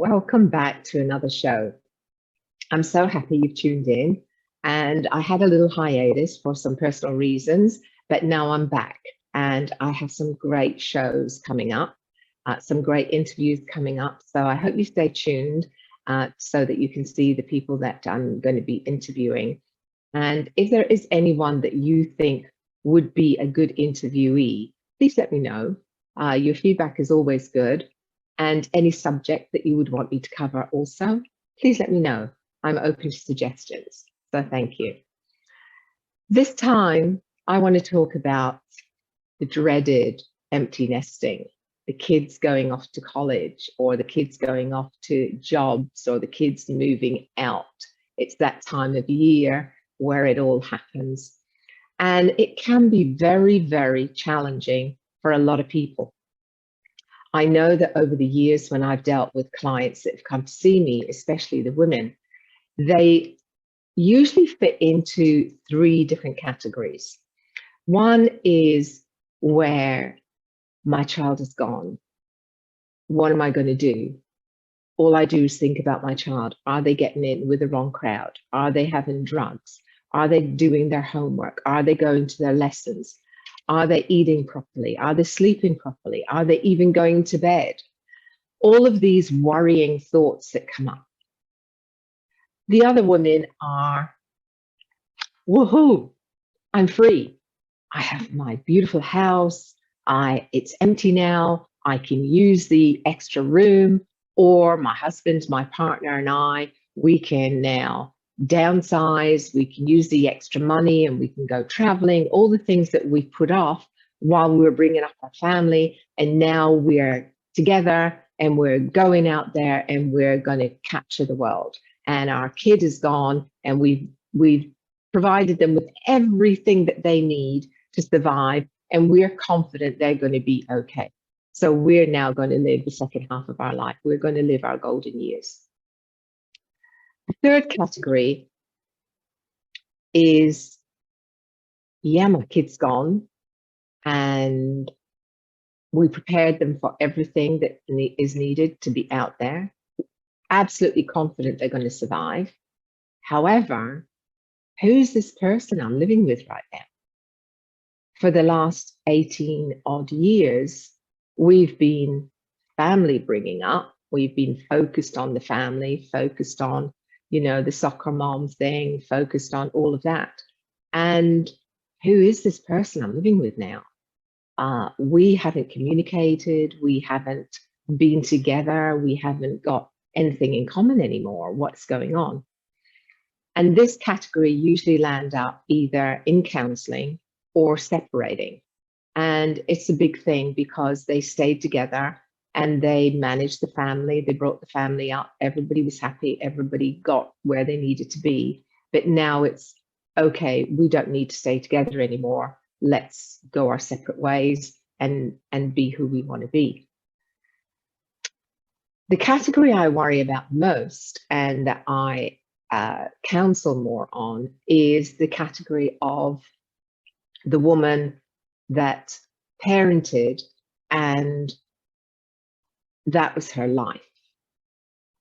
Welcome back to another show. I'm so happy you've tuned in. And I had a little hiatus for some personal reasons, but now I'm back and I have some great shows coming up, some great interviews coming up. So I hope you stay tuned so that you can see the people that I'm going to be interviewing. And if there is anyone that you think would be a good interviewee, please let me know. Your feedback is always good. And any subject that you would want me to cover also, please let me know. I'm open to suggestions. So thank you. This time, I want to talk about the dreaded empty nesting, the kids going off to college or the kids going off to jobs or the kids moving out. It's that time of year where it all happens. And it can be very, very challenging for a lot of people. I know that over the years when I've dealt with clients that have come to see me, especially the women, they usually fit into three different categories. One is where my child is gone. What am I going to do? All I do is think about my child. Are they getting in with the wrong crowd? Are they having drugs? Are they doing their homework? Are they going to their lessons? Are they eating properly? Are they sleeping properly? Are they even going to bed? All of these worrying thoughts that come up. The other women are, woohoo, I'm free. I have my beautiful house. It's empty now. I can use the extra room, or my husband, my partner, and I, we can now downsize, we can use the extra money and we can go traveling, all the things that we put off while we were bringing up our family. And now we're together and we're going out there and we're going to capture the world. And our kid is gone and we've provided them with everything that they need to survive. And we're confident they're going to be okay. So we're now going to live the second half of our life. We're going to live our golden years. The third category is, yeah, my kid's gone and we prepared them for everything that is needed to be out there. Absolutely confident they're going to survive. However, who's this person I'm living with right now? For the last 18 odd years, we've been family bringing up. We've been focused on the family, focused on, the soccer mom thing, focused on all of that. And who is this person I'm living with now? We haven't communicated. We haven't been together. We haven't got anything in common anymore. What's going on? And this category usually land up either in counseling or separating. And it's a big thing because they stayed together and they managed the family. They brought the family up. Everybody was happy. Everybody got where they needed to be. But now it's, okay, we don't need to stay together anymore. Let's go our separate ways and be who we want to be. The category I worry about most and that I counsel more on is the category of the woman that parented and that was her life.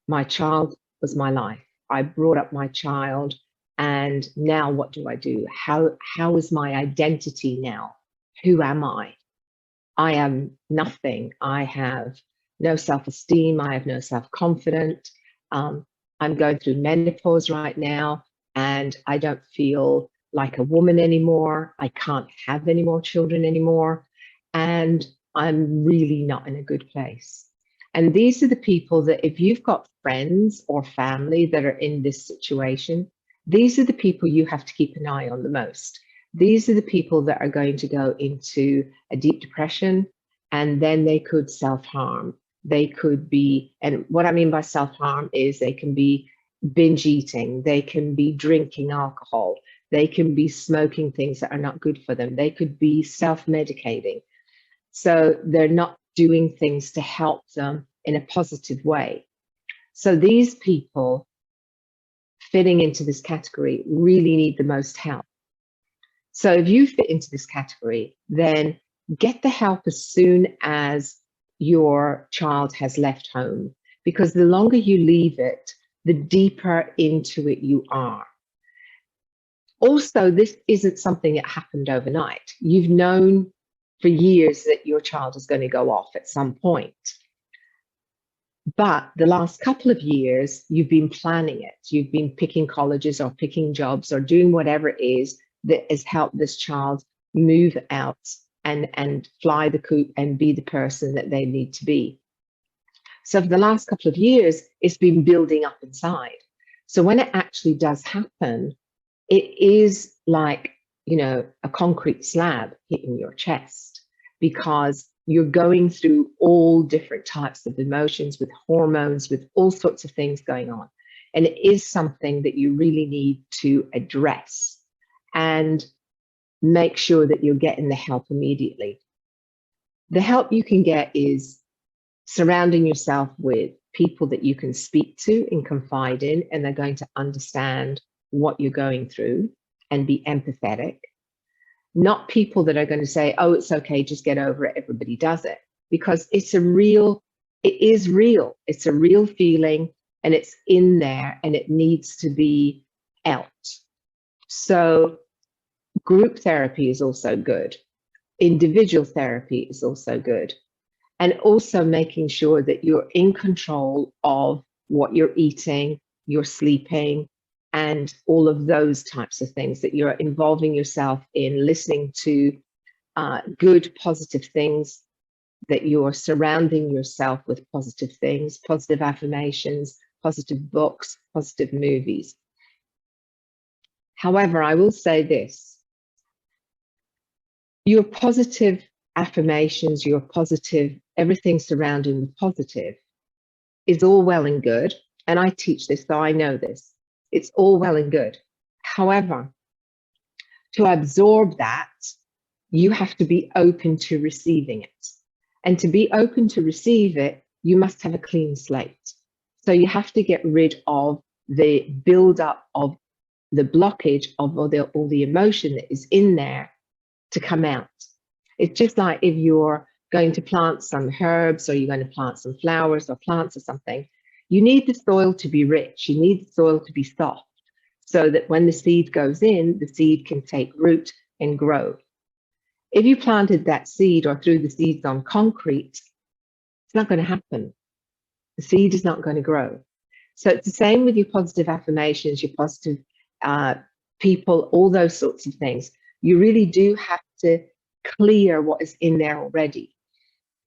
My child was my life. I brought up my child and now what do I do? How is my identity now? Who am I? I am nothing. I have no self-esteem. I have no self-confidence. I'm going through menopause right now and I don't feel like a woman anymore. I can't have any more children anymore. And I'm really not in a good place. And these are the people that if you've got friends or family that are in this situation, these are the people you have to keep an eye on the most. These are the people that are going to go into a deep depression and then they could self-harm. They could be, and what I mean by self-harm is they can be binge eating, they can be drinking alcohol, they can be smoking things that are not good for them, they could be self-medicating. So they're not doing things to help them in a positive way. So these people fitting into this category really need the most help. So if you fit into this category, then get the help as soon as your child has left home, because the longer you leave it, the deeper into it you are. Also, this isn't something that happened overnight. You've known for years that your child is going to go off at some point. But the last couple of years, you've been planning it. You've been picking colleges or picking jobs or doing whatever it is that has helped this child move out and fly the coop and be the person that they need to be. So for the last couple of years, it's been building up inside. So when it actually does happen, it is like, a concrete slab hitting your chest, because you're going through all different types of emotions with hormones, with all sorts of things going on. And it is something that you really need to address and make sure that you're getting the help immediately. The help you can get is surrounding yourself with people that you can speak to and confide in, and they're going to understand what you're going through and be empathetic. Not people that are going to say, oh, it's okay, just get over it, everybody does it. Because it is real. It's a real feeling, and it's in there, and it needs to be out. So group therapy is also good. Individual therapy is also good. And also making sure that you're in control of what you're eating, you're sleeping, and all of those types of things, that you're involving yourself in listening to good, positive things, that you're surrounding yourself with positive things, positive affirmations, positive books, positive movies. However, I will say this: your positive affirmations, your positive, everything surrounding the positive is all well and good. And I teach this, so I know this. It's all well and good. However, to absorb that, you have to be open to receiving it. And to be open to receive it, you must have a clean slate. So you have to get rid of the buildup of the blockage of all the emotion that is in there to come out. It's just like if you're going to plant some herbs, or you're going to plant some flowers or plants or something, you need the soil to be rich. You need the soil to be soft, so that when the seed goes in, the seed can take root and grow. If you planted that seed or threw the seeds on concrete, it's not going to happen. The seed is not going to grow. So it's the same with your positive affirmations, your positive people, all those sorts of things. You really do have to clear what is in there already.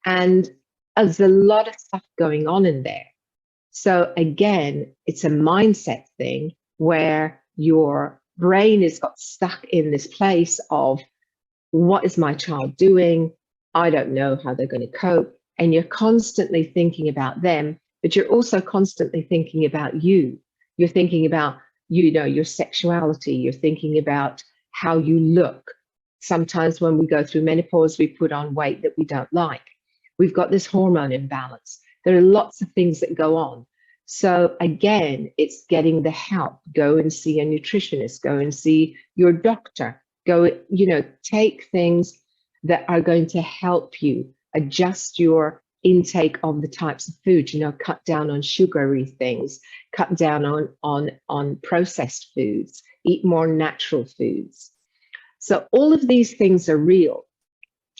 And there's a lot of stuff going on in there. So again, it's a mindset thing where your brain has got stuck in this place of, what is my child doing? I don't know how they're going to cope. And you're constantly thinking about them, but you're also constantly thinking about you. You're thinking about, your sexuality. You're thinking about how you look. Sometimes when we go through menopause, we put on weight that we don't like. We've got this hormone imbalance. There are lots of things that go on. So again, it's getting the help. Go and see a nutritionist, go and see your doctor, go, take things that are going to help you adjust your intake of the types of food, cut down on sugary things, cut down on processed foods, eat more natural foods. So all of these things are real.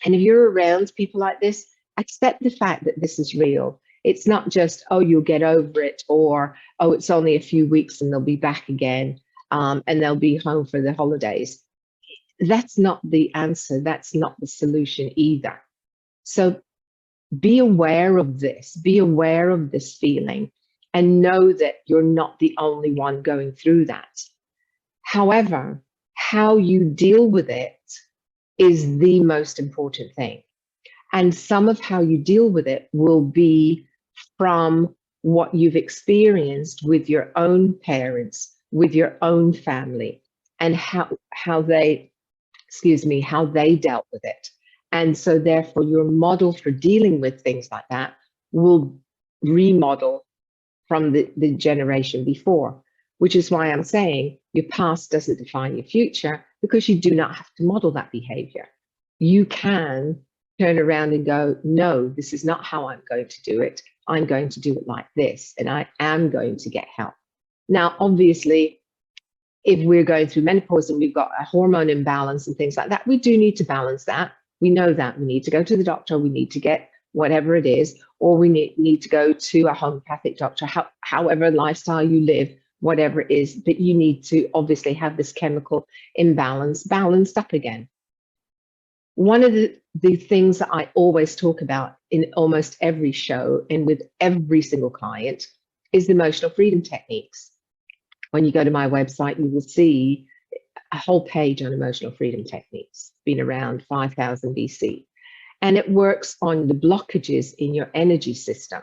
And if you're around people like this, accept the fact that this is real. It's not just, oh, you'll get over it, or, oh, it's only a few weeks and they'll be back again, and they'll be home for the holidays. That's not the answer. That's not the solution either. So be aware of this. Be aware of this feeling, and know that you're not the only one going through that. However, how you deal with it is the most important thing. And some of how you deal with it will be from what you've experienced with your own parents, with your own family, and how they dealt with it. And so therefore your model for dealing with things like that will remodel from the generation before, which is why I'm saying your past doesn't define your future, because you do not have to model that behavior. You can turn around and go, no, this is not how I'm going to do it. I'm going to do it like this, and I am going to get help. Now, obviously, if we're going through menopause and we've got a hormone imbalance and things like that, we do need to balance that. We know that we need to go to the doctor, we need to get whatever it is, or we need to go to a homeopathic doctor, however lifestyle you live, whatever it is, but you need to obviously have this chemical imbalance balanced up again. One of the things that I always talk about in almost every show and with every single client is the emotional freedom techniques. When you go to my website, you will see a whole page on emotional freedom techniques, been around 5000 BC. And it works on the blockages in your energy system.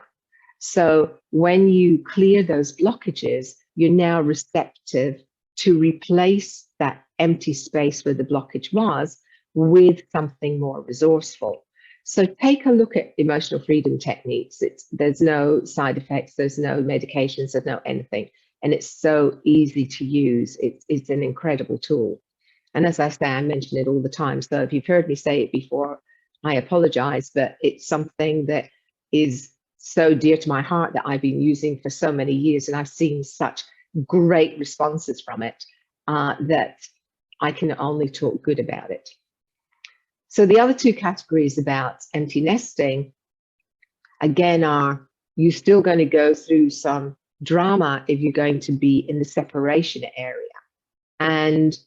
So when you clear those blockages, you're now receptive to replace that empty space where the blockage was with something more resourceful. So take a look at emotional freedom techniques. There's no side effects, there's no medications, there's no anything. And it's so easy to use. It's an incredible tool. And as I say, I mention it all the time. So if you've heard me say it before, I apologize, but it's something that is so dear to my heart that I've been using for so many years. And I've seen such great responses from it that I can only talk good about it. So the other two categories about empty nesting, again, are you're still going to go through some drama if you're going to be in the separation area. And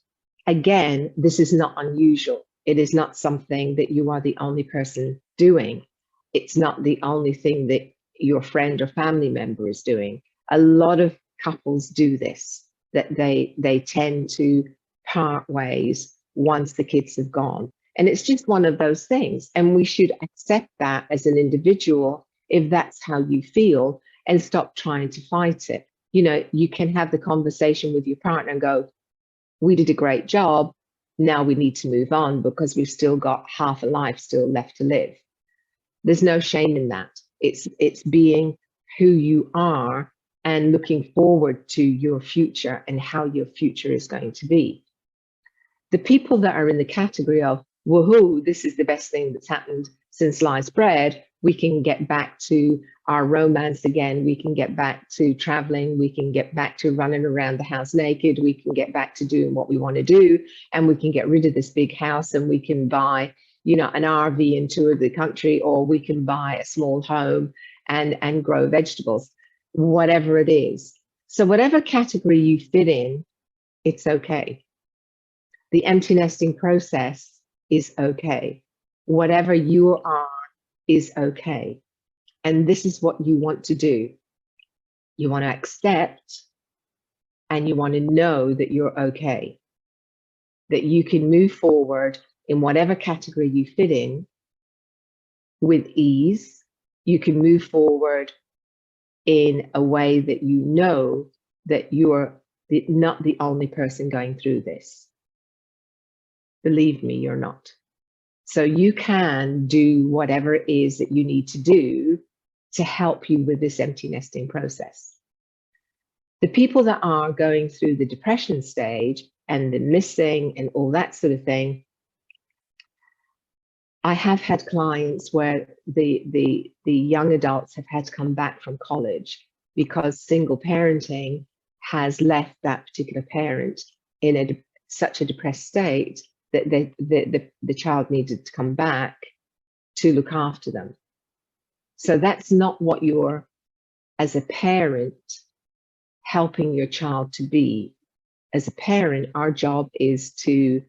again, this is not unusual. It is not something that you are the only person doing. It's not the only thing that your friend or family member is doing. A lot of couples do this, that they tend to part ways once the kids have gone. And it's just one of those things. And we should accept that as an individual if that's how you feel, and stop trying to fight it. You know, you can have the conversation with your partner and go, we did a great job. Now we need to move on because we've still got half a life still left to live. There's no shame in that. It's being who you are and looking forward to your future and how your future is going to be. The people that are in the category of, woohoo, this is the best thing that's happened since sliced bread, we can get back to our romance again, we can get back to traveling, we can get back to running around the house naked, we can get back to doing what we want to do, and we can get rid of this big house and we can buy, you know, an RV and tour the country, or we can buy a small home and grow vegetables, whatever it is. So whatever category you fit in, it's okay. The empty nesting process is okay. Whatever you are is okay. And this is what you want to do. You want to accept and you want to know that you're okay, that you can move forward in whatever category you fit in with ease. You can move forward in a way that you know that you're not the only person going through this. Believe me, you're not. So you can do whatever it is that you need to do to help you with this empty nesting process. The people that are going through the depression stage and the missing and all that sort of thing, I have had clients where the young adults have had to come back from college because single parenting has left that particular parent in such a depressed state that the child needed to come back to look after them. So that's not what you're, as a parent, helping your child to be. As a parent, our job is to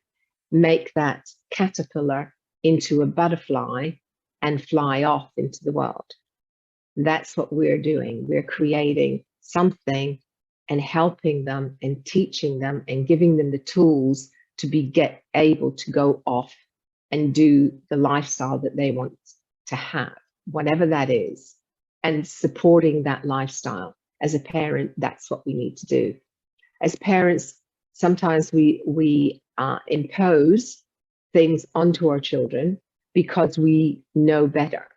make that caterpillar into a butterfly and fly off into the world. That's what we're doing. We're creating something and helping them and teaching them and giving them the tools to be able to go off and do the lifestyle that they want to have, whatever that is, and supporting that lifestyle. As a parent, that's what we need to do. As parents, sometimes we impose things onto our children because we know better,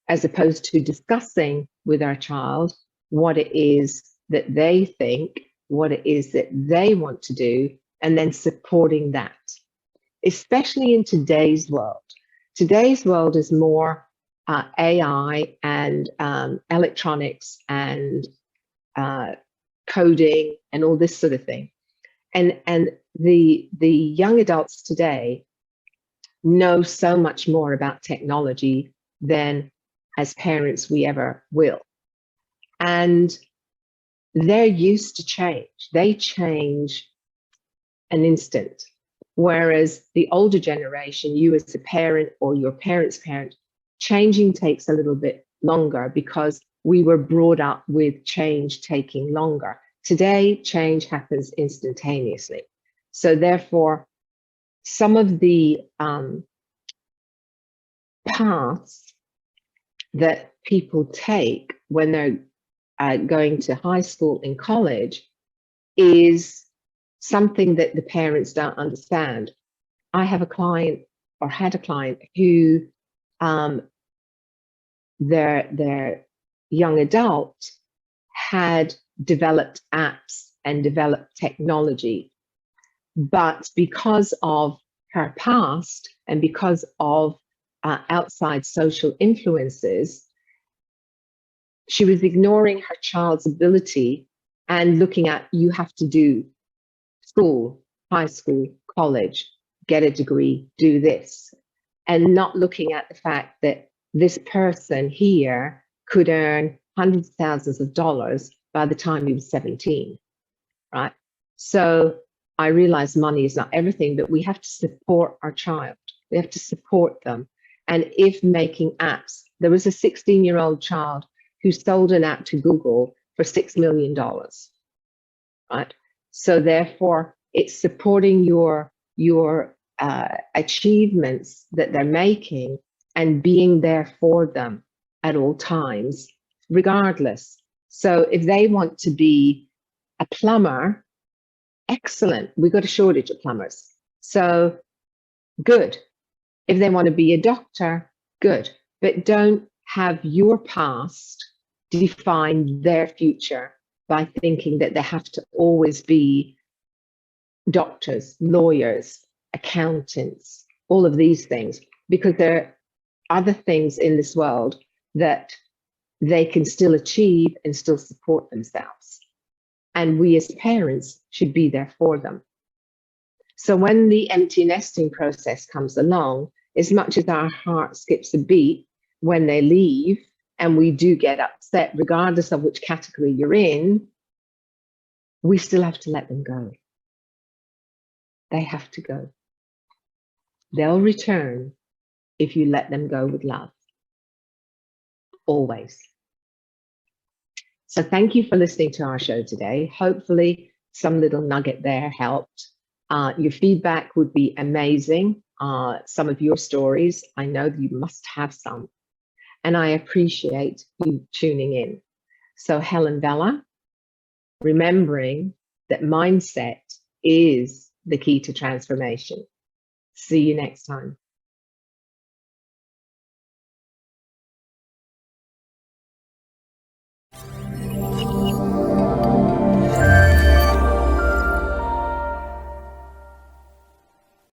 as opposed to discussing with our child what it is that they think, what it is that they want to do, and then supporting that. Especially in today's world, Today's world is more AI and electronics and coding and all this sort of thing. And the young adults today know so much more about technology than as parents we ever will. And they're used to change. They change an instant. Whereas the older generation, you as a parent or your parent's parent, changing takes a little bit longer because we were brought up with change taking longer. Today, change happens instantaneously. So therefore, some of the paths that people take when they're going to high school and college is something that the parents don't understand. I have a client or had a client who their young adult had developed apps and developed technology, but because of her past and because of outside social influences, she was ignoring her child's ability and looking at, you have to do school, high school, college, get a degree, do this, and not looking at the fact that this person here could earn hundreds of thousands of dollars by the time he was 17, right? So I realize money is not everything, but we have to support our child. We have to support them. And if making apps, there was a 16-year-old child who sold an app to Google for $6 million, right? So therefore, it's supporting your achievements that they're making and being there for them at all times, regardless. So if they want to be a plumber, excellent. We've got a shortage of plumbers. So good. If they want to be a doctor, good. But don't have your past define their future by thinking that they have to always be doctors, lawyers, accountants, all of these things, because there are other things in this world that they can still achieve and still support themselves. And we as parents should be there for them. So when the empty nesting process comes along, as much as our heart skips a beat when they leave, and we do get upset, regardless of which category you're in, we still have to let them go. They have to go. They'll return if you let them go with love. Always. So thank you for listening to our show today. Hopefully some little nugget there helped. Your feedback would be amazing. Some of your stories, I know you must have some. And I appreciate you tuning in. So Helen Bella, remembering that mindset is the key to transformation. See you next time.